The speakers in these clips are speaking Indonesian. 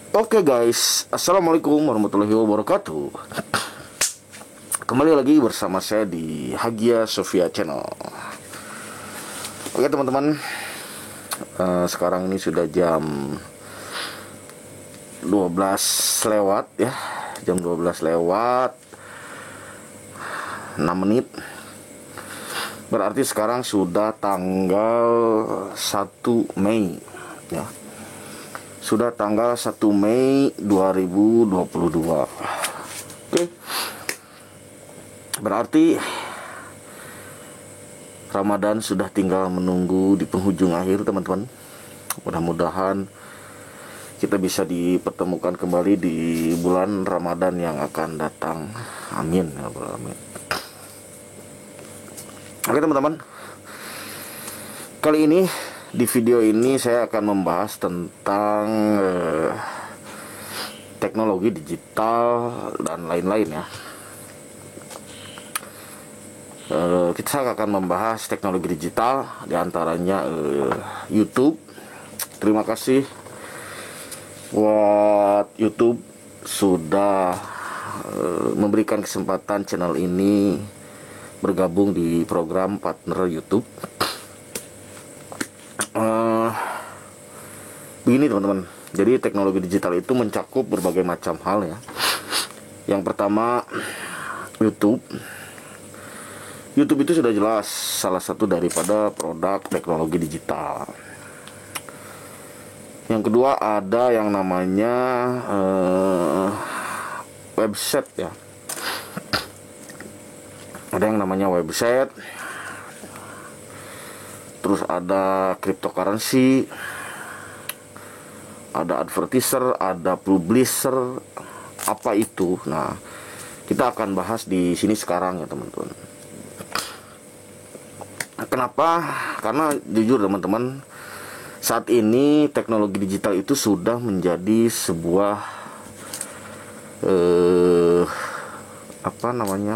Oke guys, assalamualaikum warahmatullahi wabarakatuh. Kembali lagi bersama saya di Hagia Sophia Channel. Oke teman-teman, sekarang ini sudah jam 12 lewat ya. Jam 12 lewat 6 menit. Berarti sekarang sudah tanggal 1 Mei ya. Sudah tanggal 1 Mei 2022. Oke. Berarti Ramadan sudah tinggal menunggu di penghujung akhir teman-teman. Mudah-mudahan kita bisa dipertemukan kembali di bulan Ramadan yang akan datang. Amin ya rabbal alamin. Oke teman-teman, kali ini di video ini saya akan membahas tentang teknologi digital dan lain-lain ya. Kita akan membahas teknologi digital, diantaranya YouTube. Terima kasih buat YouTube sudah memberikan kesempatan channel ini bergabung di program partner YouTube. Begini teman-teman, jadi teknologi digital itu mencakup berbagai macam hal ya. Yang pertama, YouTube itu sudah jelas salah satu daripada produk teknologi digital. Yang kedua, ada yang namanya website ya. Ada yang namanya website. Terus ada cryptocurrency, ada advertiser, ada publisher. Apa itu? Nah, kita akan bahas di sini sekarang ya teman-teman. Kenapa? Karena jujur teman-teman, saat ini teknologi digital itu sudah menjadi sebuah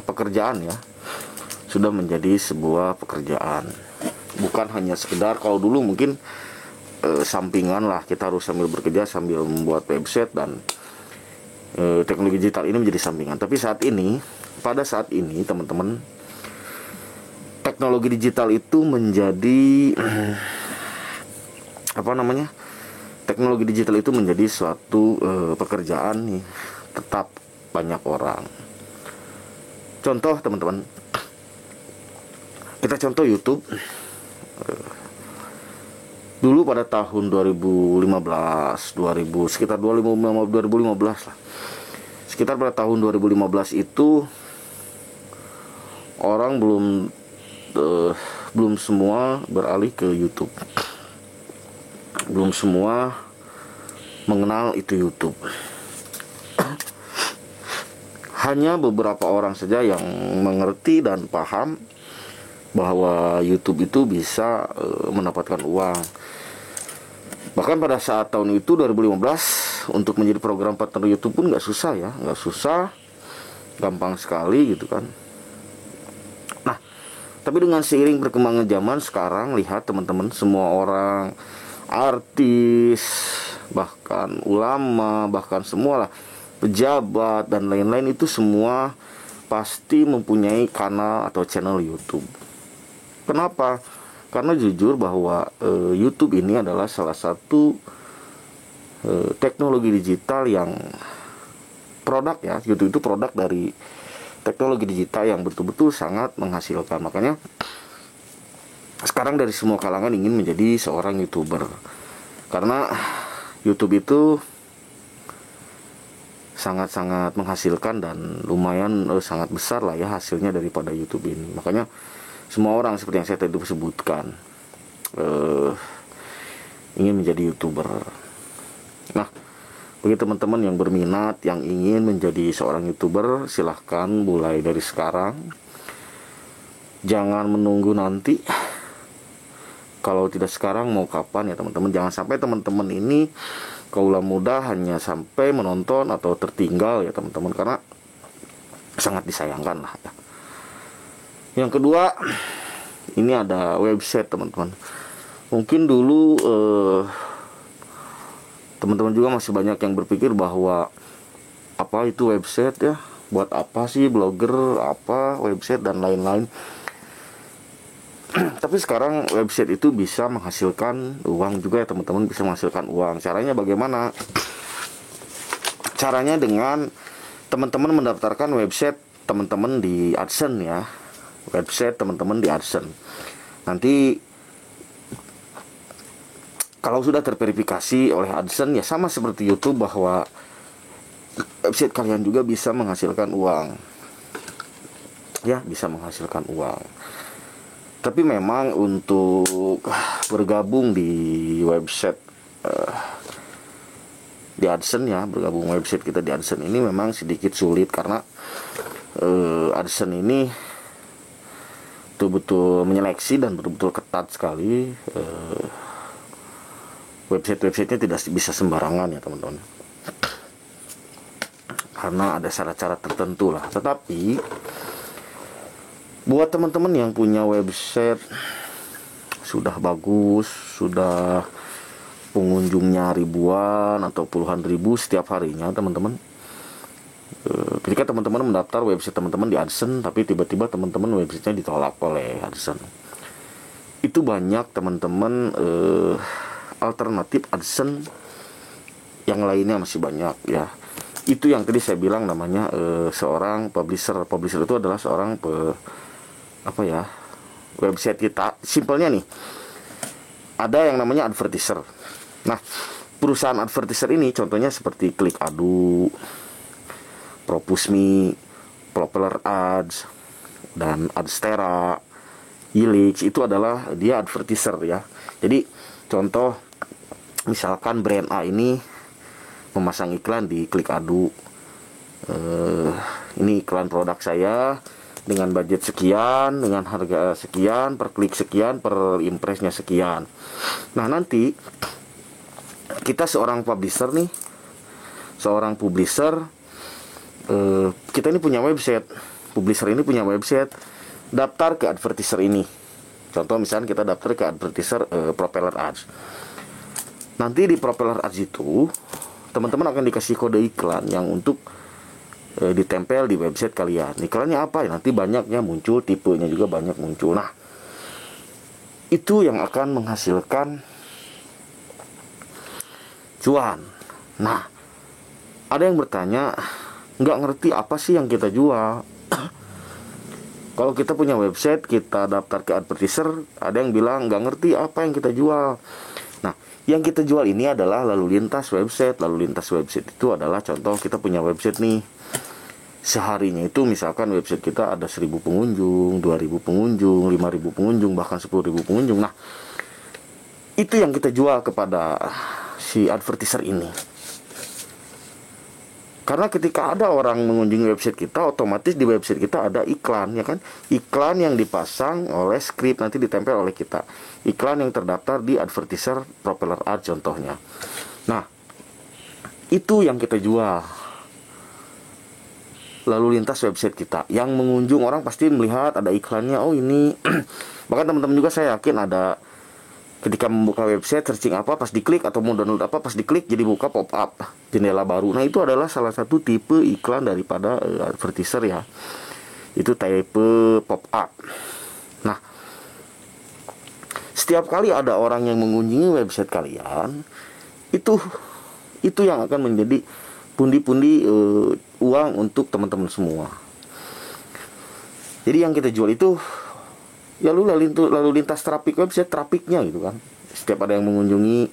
pekerjaan ya. Sudah menjadi sebuah pekerjaan. Bukan hanya sekedar, kalau dulu mungkin sampingan lah, kita harus sambil bekerja sambil membuat website dan teknologi digital ini menjadi sampingan. Tapi pada saat ini teman-teman, teknologi digital itu menjadi teknologi digital itu menjadi suatu pekerjaan nih, tetap banyak orang. Contoh teman-teman, kita contoh YouTube. Dulu pada tahun 2015, sekitar 2015 lah. Sekitar pada tahun 2015 itu orang belum semua beralih ke YouTube. Belum semua mengenal itu YouTube. Hanya beberapa orang saja yang mengerti dan paham bahwa YouTube itu bisa mendapatkan uang. Bahkan pada saat tahun itu 2015, untuk menjadi program partner YouTube pun nggak susah ya, nggak susah, gampang sekali gitu kan. Nah, tapi dengan seiring berkembangnya zaman sekarang, lihat teman-teman, semua orang, artis, bahkan ulama, bahkan semua lah, pejabat dan lain-lain itu semua pasti mempunyai kanal atau channel YouTube. Kenapa? Karena jujur bahwa YouTube ini adalah salah satu teknologi digital yang produk ya. YouTube itu produk dari teknologi digital yang betul-betul sangat menghasilkan. Makanya sekarang dari semua kalangan ingin menjadi seorang YouTuber. Karena YouTube itu sangat-sangat menghasilkan dan lumayan sangat besar lah ya hasilnya daripada YouTube ini. Makanya semua orang seperti yang saya tadi sebutkan ingin menjadi YouTuber. Nah, bagi teman-teman yang berminat, yang ingin menjadi seorang YouTuber, silahkan mulai dari sekarang. Jangan menunggu nanti. Kalau tidak sekarang mau kapan ya teman-teman. Jangan sampai teman-teman ini kaula muda hanya sampai menonton atau tertinggal ya teman-teman, karena sangat disayangkan lah ya. Yang kedua, ini ada website teman-teman. Mungkin dulu teman-teman juga masih banyak yang berpikir bahwa apa itu website ya, buat apa sih blogger, apa website dan lain-lain. Tapi sekarang website itu bisa menghasilkan uang juga ya teman-teman, bisa menghasilkan uang. Caranya bagaimana? Caranya dengan teman-teman mendaftarkan website teman-teman di AdSense ya. Website teman-teman di AdSense. Nanti kalau sudah terverifikasi oleh AdSense ya sama seperti YouTube bahwa website kalian juga bisa menghasilkan uang. Ya, bisa menghasilkan uang. Tapi memang untuk bergabung di website di AdSense ya, bergabung website kita di AdSense ini memang sedikit sulit karena AdSense ini betul-betul menyeleksi dan betul-betul ketat sekali. Website-websitenya tidak bisa sembarangan ya teman-teman, karena ada syarat-syarat tertentu lah. Tetapi buat teman-teman yang punya website sudah bagus, sudah pengunjungnya ribuan atau puluhan ribu setiap harinya teman-teman, ketika teman-teman mendaftar website teman-teman di AdSense tapi tiba-tiba teman-teman websitenya ditolak oleh AdSense, itu banyak teman-teman alternatif AdSense yang lainnya masih banyak ya. Itu yang tadi saya bilang namanya seorang publisher. Publisher itu adalah seorang website kita. Simpelnya nih, ada yang namanya advertiser. Nah, perusahaan advertiser ini contohnya seperti ClickAddo, Propusme, Propeller Ads, dan Adstera, Elix, itu adalah dia advertiser ya. Jadi contoh misalkan brand A ini memasang iklan di ClickAddo, ini iklan produk saya dengan budget sekian, dengan harga sekian, per klik sekian, per impresnya sekian. Nah nanti kita seorang publisher nih, kita ini punya website, publisher ini punya website, daftar ke advertiser ini. Contoh misalnya kita daftar ke advertiser Propeller Ads. Nanti di Propeller Ads itu teman-teman akan dikasih kode iklan yang untuk ditempel di website kalian. Iklannya apa ya? Nanti banyaknya muncul, tipenya juga banyak muncul. Nah, itu yang akan menghasilkan cuan. Nah, ada yang bertanya, nggak ngerti apa sih yang kita jual. Kalau kita punya website, kita daftar ke advertiser, ada yang bilang nggak ngerti apa yang kita jual. Nah, yang kita jual ini adalah lalu lintas website. Lalu lintas website itu adalah contoh kita punya website nih. Seharinya itu misalkan website kita ada 1000 pengunjung, 2000 pengunjung, 5000 pengunjung, bahkan 10.000 pengunjung. Nah, itu yang kita jual kepada si advertiser ini. Karena ketika ada orang mengunjungi website kita, otomatis di website kita ada iklan, ya kan? Iklan yang dipasang oleh script, nanti ditempel oleh kita. Iklan yang terdaftar di advertiser Propeller Ads contohnya. Nah, itu yang kita jual. Lalu lintas website kita. Yang mengunjung orang pasti melihat ada iklannya, oh ini. Bahkan teman-teman juga saya yakin ada, ketika membuka website, searching apa, pas diklik, atau mau download apa, pas diklik jadi buka pop-up jendela baru. Nah, itu adalah salah satu tipe iklan daripada advertiser ya. Itu tipe pop-up. Nah, setiap kali ada orang yang mengunjungi website kalian, itu yang akan menjadi pundi-pundi uang untuk teman-teman semua. Jadi yang kita jual itu ya lalu lintas traffic website, trafficnya gitu kan. Setiap ada yang mengunjungi,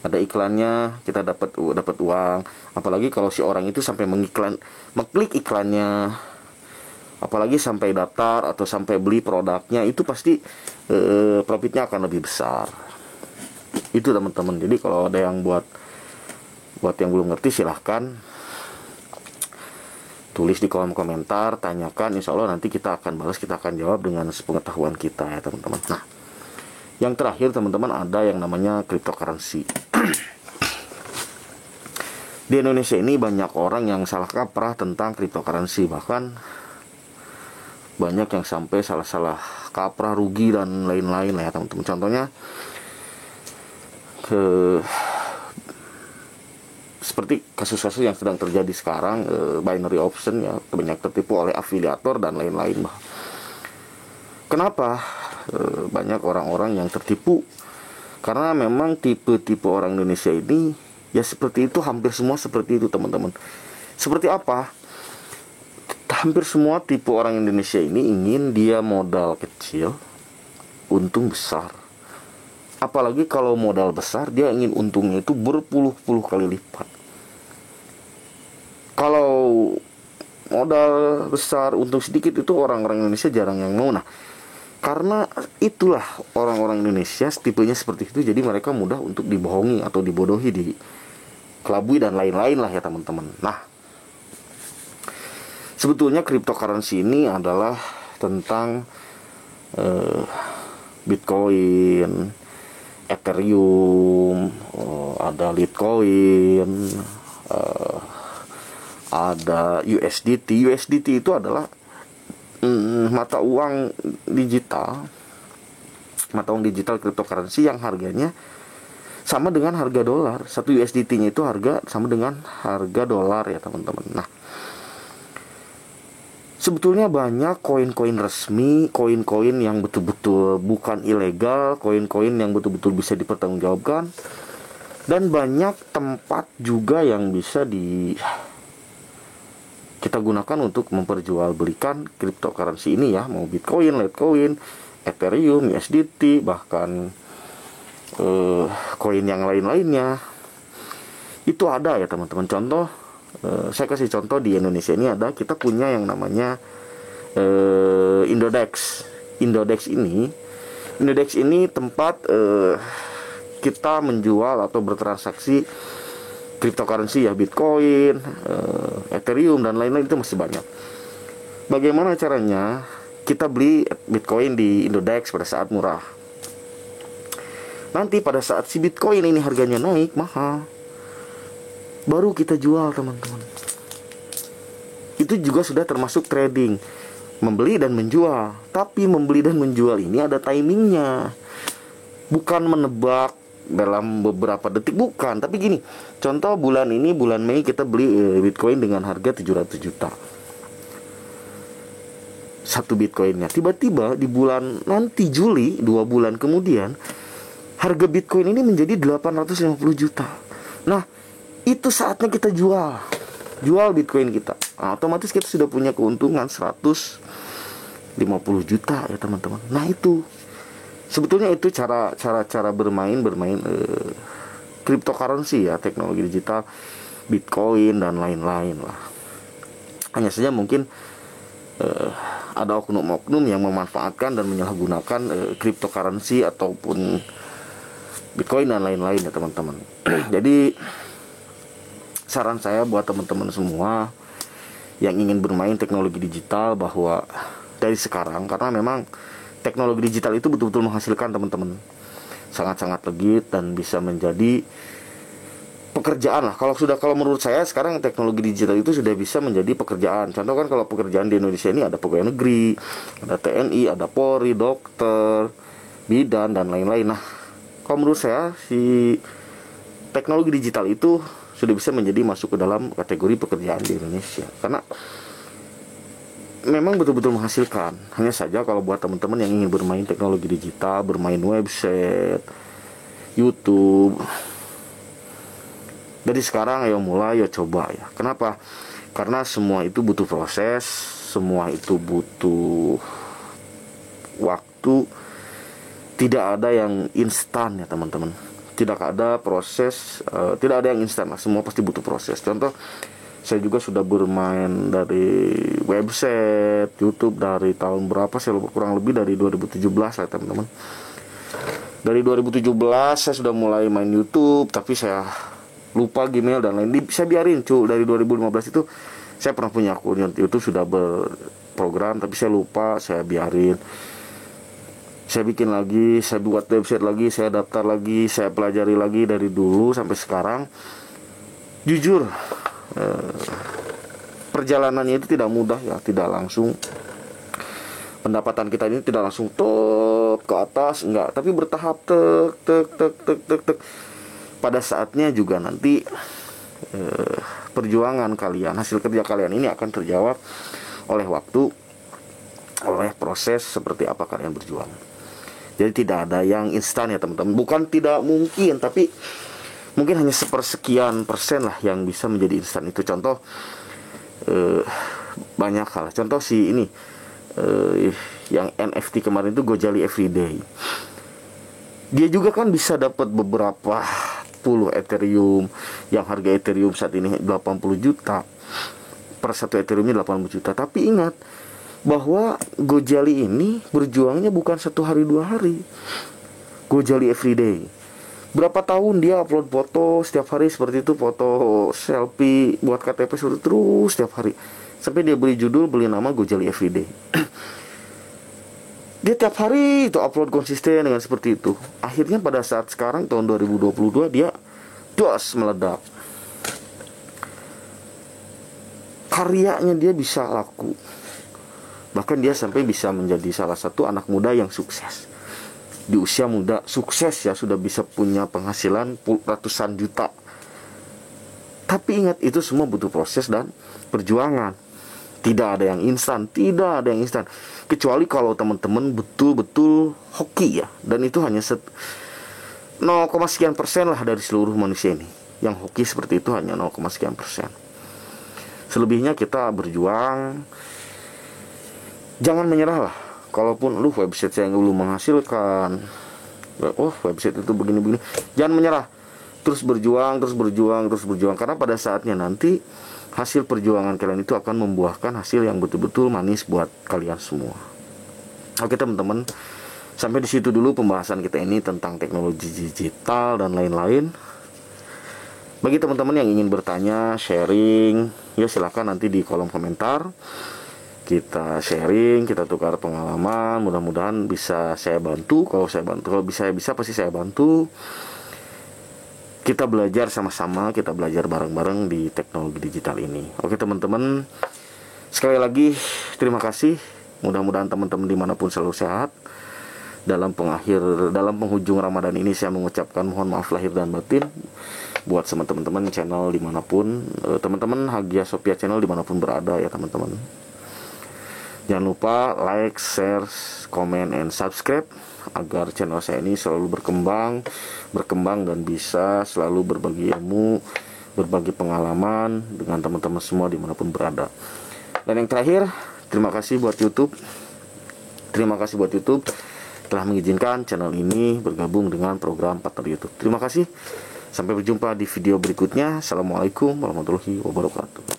ada iklannya, kita dapat uang. Apalagi kalau si orang itu sampai mengklik iklannya, apalagi sampai daftar atau sampai beli produknya, itu pasti profitnya akan lebih besar. Itu teman-teman. Jadi kalau ada yang buat yang belum ngerti, silahkan tulis di kolom komentar, tanyakan, insya Allah nanti kita akan balas, kita akan jawab dengan sepengetahuan kita ya teman-teman. Nah, yang terakhir teman-teman, ada yang namanya cryptocurrency. Di Indonesia ini banyak orang yang salah kaprah tentang cryptocurrency, bahkan banyak yang sampai salah kaprah, rugi dan lain-lain lah ya teman-teman. Contohnya seperti kasus-kasus yang sedang terjadi sekarang, binary option ya, banyak tertipu oleh afiliator dan lain-lain. Kenapa banyak orang-orang yang tertipu? Karena memang tipe-tipe orang Indonesia ini ya seperti itu, hampir semua seperti itu teman-teman. Seperti apa? Hampir semua tipe orang Indonesia ini ingin dia modal kecil, untung besar. Apalagi kalau modal besar, dia ingin untungnya itu berpuluh-puluh kali lipat. Kalau modal besar, untung sedikit, itu orang-orang Indonesia jarang yang mau. Nah, karena itulah orang-orang Indonesia tipenya seperti itu, jadi mereka mudah untuk dibohongi atau dibodohi, dikelabui dan lain-lain lah ya teman-teman. Nah, sebetulnya cryptocurrency ini adalah tentang Bitcoin, Ethereum, ada Litecoin, ada USDT. USDT itu adalah mata uang digital cryptocurrency yang harganya sama dengan harga dolar. Satu USDT-nya itu harga sama dengan harga dolar ya teman-teman. Nah, sebetulnya banyak koin-koin resmi, koin-koin yang betul-betul bukan ilegal, koin-koin yang betul-betul bisa dipertanggungjawabkan, dan banyak tempat juga yang bisa kita gunakan untuk memperjualbelikan cryptocurrency ini ya, mau Bitcoin, Litecoin, Ethereum, USDT, bahkan koin yang lain-lainnya itu ada ya teman-teman. Contoh, saya kasih contoh di Indonesia ini ada, kita punya yang namanya Indodex. Indodex ini tempat kita menjual atau bertransaksi cryptocurrency ya, Bitcoin, Ethereum dan lain-lain, itu masih banyak. Bagaimana caranya? Kita beli Bitcoin di Indodex pada saat murah. Nanti pada saat si Bitcoin ini harganya naik mahal, baru kita jual teman-teman. Itu juga sudah termasuk trading, membeli dan menjual. Tapi membeli dan menjual ini ada timingnya, bukan menebak dalam beberapa detik, bukan. Tapi gini, contoh bulan ini, bulan Mei, kita beli Bitcoin dengan harga 700 juta satu Bitcoinnya. Tiba-tiba di bulan nanti Juli, 2 bulan kemudian, harga Bitcoin ini menjadi 850 juta. Nah, itu saatnya kita jual Bitcoin kita. Nah, otomatis kita sudah punya keuntungan 150 juta ya teman-teman. Nah, itu sebetulnya itu cara bermain cryptocurrency ya, teknologi digital, Bitcoin dan lain-lain lah. Hanya saja mungkin ada oknum-oknum yang memanfaatkan dan menyalahgunakan cryptocurrency ataupun Bitcoin dan lain-lain ya teman-teman. Jadi saran saya buat teman-teman semua yang ingin bermain teknologi digital, bahwa dari sekarang, karena memang teknologi digital itu betul-betul menghasilkan teman-teman, sangat-sangat legit dan bisa menjadi pekerjaan lah. Kalau menurut saya sekarang teknologi digital itu sudah bisa menjadi pekerjaan. Contoh kan, kalau pekerjaan di Indonesia ini ada pegawai negeri, ada TNI, ada Polri, dokter, bidan dan lain-lain. Nah, kalau menurut saya si teknologi digital itu sudah bisa menjadi masuk ke dalam kategori pekerjaan di Indonesia, karena memang betul-betul menghasilkan. Hanya saja kalau buat teman-teman yang ingin bermain teknologi digital, bermain website, YouTube, dari sekarang ayo mulai, ayo coba ya. Kenapa? Karena semua itu butuh proses, semua itu butuh waktu. Tidak ada yang instan ya teman-teman. Tidak ada proses, tidak ada yang instan lah. Semua pasti butuh proses. Contoh, saya juga sudah bermain dari website, YouTube dari tahun berapa, saya lupa, kurang lebih dari 2017 lah teman-teman. Dari 2017 saya sudah mulai main YouTube, tapi saya lupa Gmail dan lain. Saya biarin dari 2015 itu saya pernah punya akun YouTube, sudah berprogram, tapi saya lupa, saya biarin. Saya bikin lagi, saya buat website lagi, saya daftar lagi, saya pelajari lagi dari dulu sampai sekarang. Jujur, perjalanannya itu tidak mudah ya, tidak langsung. Pendapatan kita ini tidak langsung ke atas, enggak, tapi bertahap tek. Pada saatnya juga nanti perjuangan kalian, hasil kerja kalian ini akan terjawab oleh waktu, oleh proses seperti apa kalian berjuang. Jadi tidak ada yang instan ya teman-teman. Bukan tidak mungkin, tapi mungkin hanya sepersekian persen lah yang bisa menjadi instan itu. Contoh banyak hal. Contoh si ini yang NFT kemarin itu Gojali Everyday. Dia juga kan bisa dapat beberapa puluh Ethereum, yang harga Ethereum saat ini 80 juta. Per satu Ethereumnya 80 juta. Tapi ingat bahwa Gojali ini berjuangnya bukan 1 hari 2 hari. Gojali Everyday, berapa tahun dia upload foto setiap hari seperti itu, foto selfie buat KTP terus setiap hari, sampai dia beli judul, beli nama Gojali Everyday. Dia tiap hari itu upload konsisten dengan seperti itu. Akhirnya pada saat sekarang tahun 2022 dia meledak. Karyanya dia bisa laku. Bahkan dia sampai bisa menjadi salah satu anak muda yang sukses. Di usia muda sukses ya, sudah bisa punya penghasilan ratusan juta. Tapi ingat, itu semua butuh proses dan perjuangan. Tidak ada yang instan, tidak ada yang instan. Kecuali kalau teman-teman betul-betul hoki ya. Dan itu hanya 0, sekian persen lah dari seluruh manusia ini. Yang hoki seperti itu hanya 0, sekian persen. Selebihnya kita berjuang. Jangan menyerah lah. Kalaupun website saya belum menghasilkan, website itu begini-begini, jangan menyerah. Terus berjuang. Karena pada saatnya nanti hasil perjuangan kalian itu akan membuahkan hasil yang betul-betul manis buat kalian semua. Oke teman-teman, sampai di situ dulu pembahasan kita ini tentang teknologi digital dan lain-lain. Bagi teman-teman yang ingin bertanya, sharing, ya silakan nanti di kolom komentar. Kita sharing, kita tukar pengalaman. Mudah-mudahan bisa saya bantu. Kalau bisa pasti saya bantu. Kita belajar sama-sama, kita belajar bareng-bareng di teknologi digital ini. Oke teman-teman, sekali lagi terima kasih. Mudah-mudahan teman-teman dimanapun selalu sehat. Dalam penghujung Ramadan ini saya mengucapkan mohon maaf lahir dan batin buat sama teman-teman channel dimanapun, teman-teman Hagia Sophia channel dimanapun berada ya teman-teman. Jangan lupa like, share, comment, and subscribe agar channel saya ini selalu berkembang dan bisa selalu berbagi ilmu, berbagi pengalaman dengan teman-teman semua dimanapun berada. Dan yang terakhir, terima kasih buat YouTube. Telah mengizinkan channel ini bergabung dengan program partner YouTube. Terima kasih. Sampai berjumpa di video berikutnya. Assalamualaikum warahmatullahi wabarakatuh.